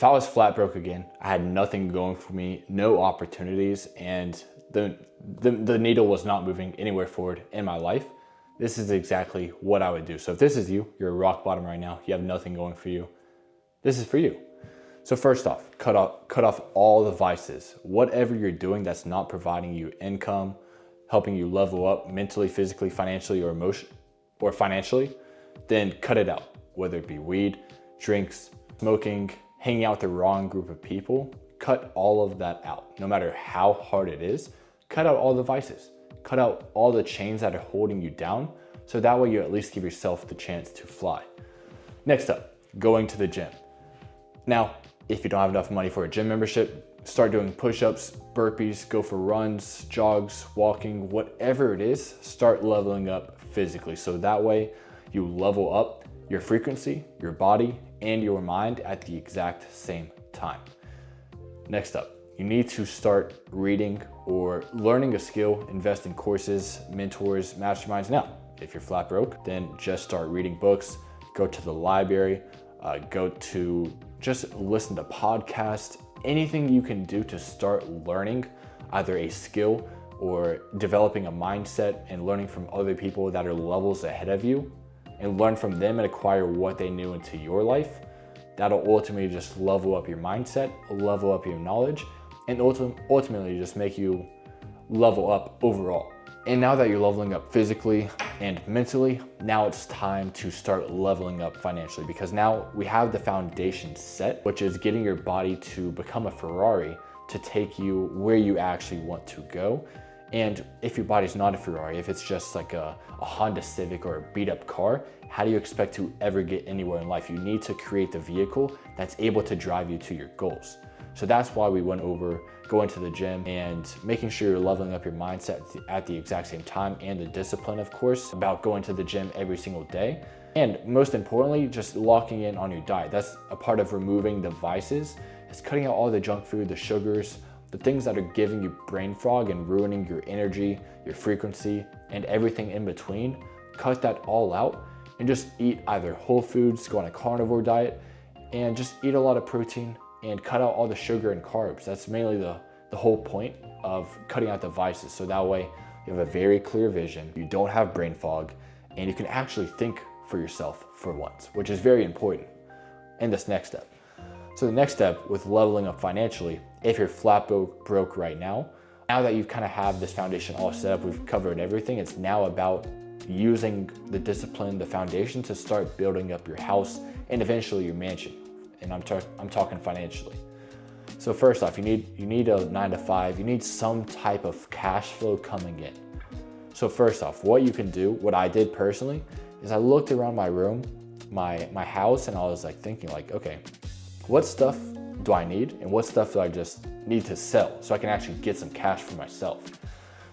If I was flat broke again, I had nothing going for me, no opportunities, and the needle was not moving anywhere forward in my life, this is exactly what I would do. So if this is you, you're rock bottom right now, you have nothing going for you, this is for you. So first off, cut off all the vices. Whatever you're doing that's not providing you income, helping you level up mentally, physically, financially, or financially, then cut it out. Whether it be weed, drinks, smoking, hanging out with the wrong group of people, cut all of that out. No matter how hard it is, cut out all the vices. Cut out all the chains that are holding you down, so that way you at least give yourself the chance to fly. Next up, going to the gym. Now, if you don't have enough money for a gym membership, start doing push-ups, burpees, go for runs, jogs, walking, whatever it is, start leveling up physically. So that way you level up your frequency, your body, and your mind at the exact same time. Next up, you need to start reading or learning a skill, invest in courses, mentors, masterminds. Now, if you're flat broke, then just start reading books, go to the library, just listen to podcasts, anything you can do to start learning either a skill or developing a mindset and learning from other people that are levels ahead of you, and learn from them and acquire what they knew into your life. That'll ultimately just level up your mindset, level up your knowledge, and ultimately just make you level up overall. And now that you're leveling up physically and mentally, now it's time to start leveling up financially, because now we have the foundation set, which is getting your body to become a Ferrari to take you where you actually want to go. And if your body's not a Ferrari, if it's just like a Honda Civic or a beat up car, how do you expect to ever get anywhere in life? You need to create the vehicle that's able to drive you to your goals. So that's why we went over going to the gym and making sure you're leveling up your mindset at the exact same time, and the discipline, of course, about going to the gym every single day. And most importantly, just locking in on your diet. That's a part of removing the vices. It's cutting out all the junk food, the sugars, the things that are giving you brain fog and ruining your energy, your frequency, and everything in between. Cut that all out and just eat either whole foods, go on a carnivore diet, and just eat a lot of protein and cut out all the sugar and carbs. That's mainly the whole point of cutting out the vices. So that way you have a very clear vision, you don't have brain fog, and you can actually think for yourself for once, which is very important in this next step. So the next step with leveling up financially, if you're flat broke right now that you kind of have this foundation all set up, we've covered everything, it's now about using the discipline, the foundation to start building up your house and eventually your mansion. And I'm talking financially. So first off, you need a 9-to-5, you need some type of cash flow coming in. So first off, what you can do, what I did personally, is I looked around my room, my house, and I was like thinking like, okay, what stuff do I need and what stuff do I just need to sell so I can actually get some cash for myself?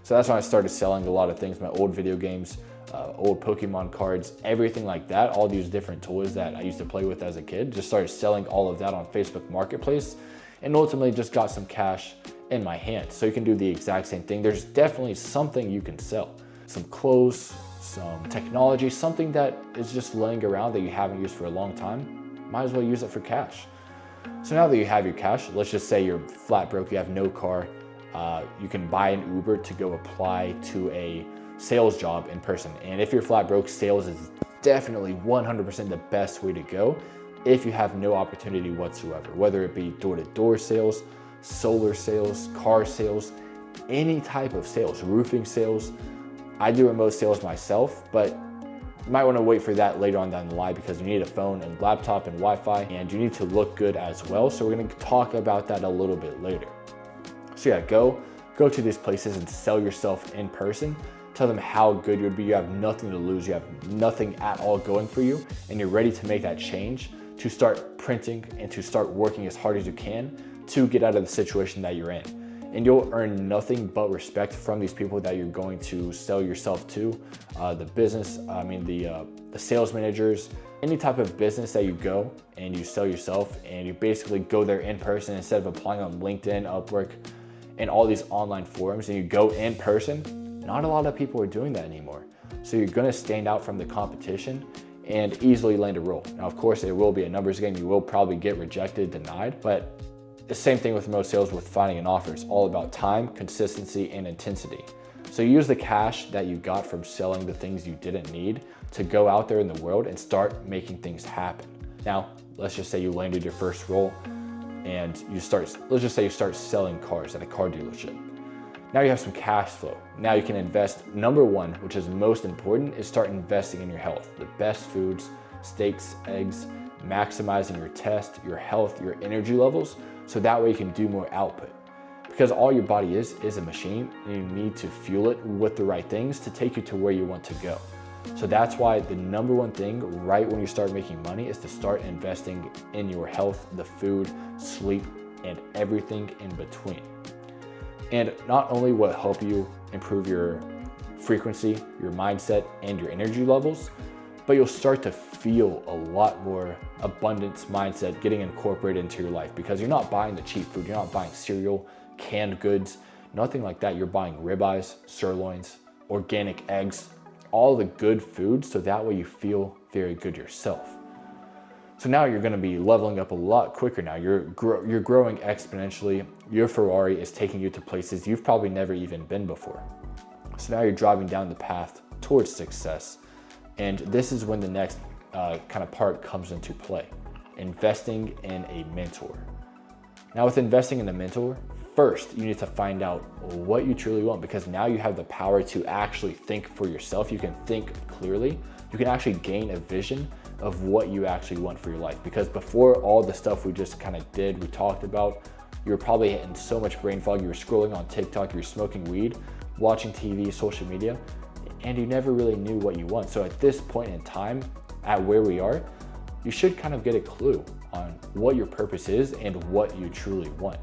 So that's when I started selling a lot of things, my old video games, old Pokemon cards, everything like that, all these different toys that I used to play with as a kid, just started selling all of that on Facebook Marketplace, and ultimately just got some cash in my hand. So you can do the exact same thing. There's definitely something you can sell. Some clothes, some technology, something that is just laying around that you haven't used for a long time, might as well use it for cash. So now that you have your cash, let's just say you're flat broke, you have no car, you can buy an Uber to go apply to a sales job in person. And if you're flat broke, sales is definitely 100% the best way to go if you have no opportunity whatsoever, whether it be door-to-door sales, solar sales, car sales, any type of sales, roofing sales. I do remote sales myself, but you might want to wait for that later on down the line because you need a phone and laptop and Wi-Fi, and you need to look good as well. So we're going to talk about that a little bit later. So yeah, go to these places and sell yourself in person. Tell them how good you'd be. You have nothing to lose. You have nothing at all going for you, and you're ready to make that change, to start printing and to start working as hard as you can to get out of the situation that you're in. And you'll earn nothing but respect from these people that you're going to sell yourself to. The sales managers, any type of business that you go and you sell yourself and you basically go there in person instead of applying on LinkedIn, Upwork, and all these online forums, and you go in person. Not a lot of people are doing that anymore. So you're gonna stand out from the competition, and easily land a role. Now, of course, it will be a numbers game. You will probably get rejected, denied, but the same thing with most sales with finding an offer. It's all about time, consistency, and intensity. So use the cash that you got from selling the things you didn't need to go out there in the world and start making things happen. Now, let's just say you landed your first role and let's just say you start selling cars at a car dealership. Now you have some cash flow. Now you can invest. Number one, which is most important, is start investing in your health. The best foods, steaks, eggs, maximizing your test, your health, your energy levels, so that way you can do more output. Because all your body is a machine, and you need to fuel it with the right things to take you to where you want to go. So that's why the number one thing right when you start making money is to start investing in your health, the food, sleep, and everything in between. And not only will it help you improve your frequency, your mindset, and your energy levels, but you'll start to feel a lot more abundance mindset getting incorporated into your life, because you're not buying the cheap food, you're not buying cereal, canned goods, nothing like that. You're buying ribeyes, sirloins, organic eggs, all the good food, so that way you feel very good yourself. So now you're gonna be leveling up a lot quicker now. You're growing exponentially. Your Ferrari is taking you to places you've probably never even been before. So now you're driving down the path towards success. And this is when the next kind of part comes into play, investing in a mentor. Now with investing in a mentor, first you need to find out what you truly want, because now you have the power to actually think for yourself. You can think clearly. You can actually gain a vision of what you actually want for your life. Because before all the stuff we just kind of we talked about, you were probably hitting so much brain fog. You were scrolling on TikTok, you were smoking weed, watching TV, social media, and you never really knew what you want. So at this point in time, at where we are, you should kind of get a clue on what your purpose is and what you truly want.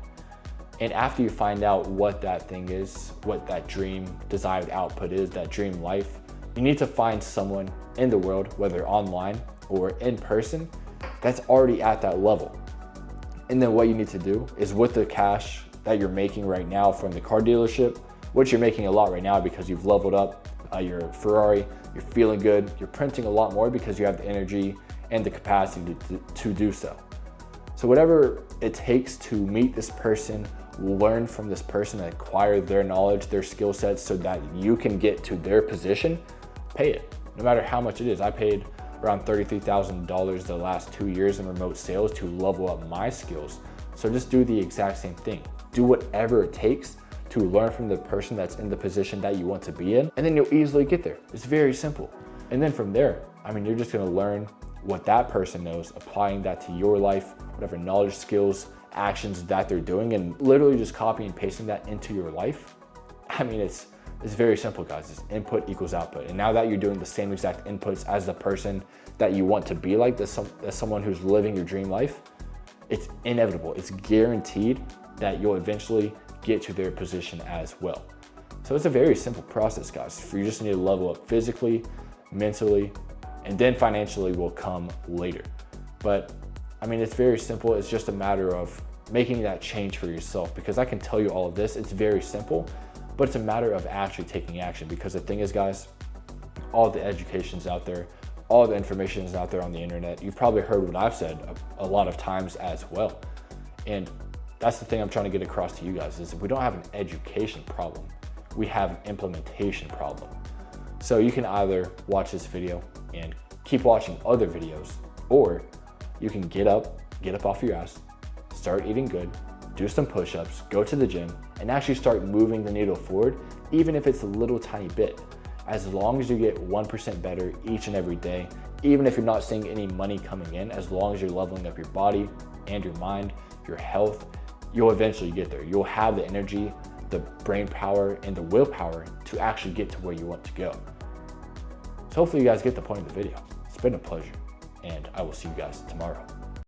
And after you find out what that thing is, what that dream desired output is, that dream life, you need to find someone in the world, whether online or in person, that's already at that level. And then what you need to do is, with the cash that you're making right now from the car dealership, which you're making a lot right now because you've leveled up your Ferrari, you're feeling good, you're printing a lot more because you have the energy and the capacity to do so. So whatever it takes to meet this person, learn from this person, and acquire their knowledge, their skill sets, so that you can get to their position, pay it, no matter how much it is. I paid around $33,000 the last 2 years in remote sales to level up my skills. So just do the exact same thing. Do whatever it takes to learn from the person that's in the position that you want to be in, and then you'll easily get there. It's very simple. And then from there, I mean, you're just gonna learn what that person knows, applying that to your life, whatever knowledge, skills, actions that they're doing, and literally just copy and pasting that into your life. I mean, it's very simple, guys. It's input equals output. And now that you're doing the same exact inputs as the person that you want to be like, as someone who's living your dream life, it's inevitable. It's guaranteed that you'll eventually get to their position as well. So it's a very simple process, guys. You just need to level up physically, mentally, and then financially will come later. But I mean, it's very simple. It's just a matter of making that change for yourself, because I can tell you all of this. It's very simple, but it's a matter of actually taking action. Because the thing is, guys, all the education's out there, all the information is out there on the internet. You've probably heard what I've said a lot of times as well. And that's the thing I'm trying to get across to you guys, is we don't have an education problem. We have an implementation problem. So you can either watch this video and keep watching other videos, or you can get up off your ass, start eating good, do some push-ups, go to the gym, and actually start moving the needle forward, even if it's a little tiny bit. As long as you get 1% better each and every day, even if you're not seeing any money coming in, as long as you're leveling up your body and your mind, your health, you'll eventually get there. You'll have the energy, the brain power, and the willpower to actually get to where you want to go. So hopefully you guys get the point of the video. It's been a pleasure, and I will see you guys tomorrow.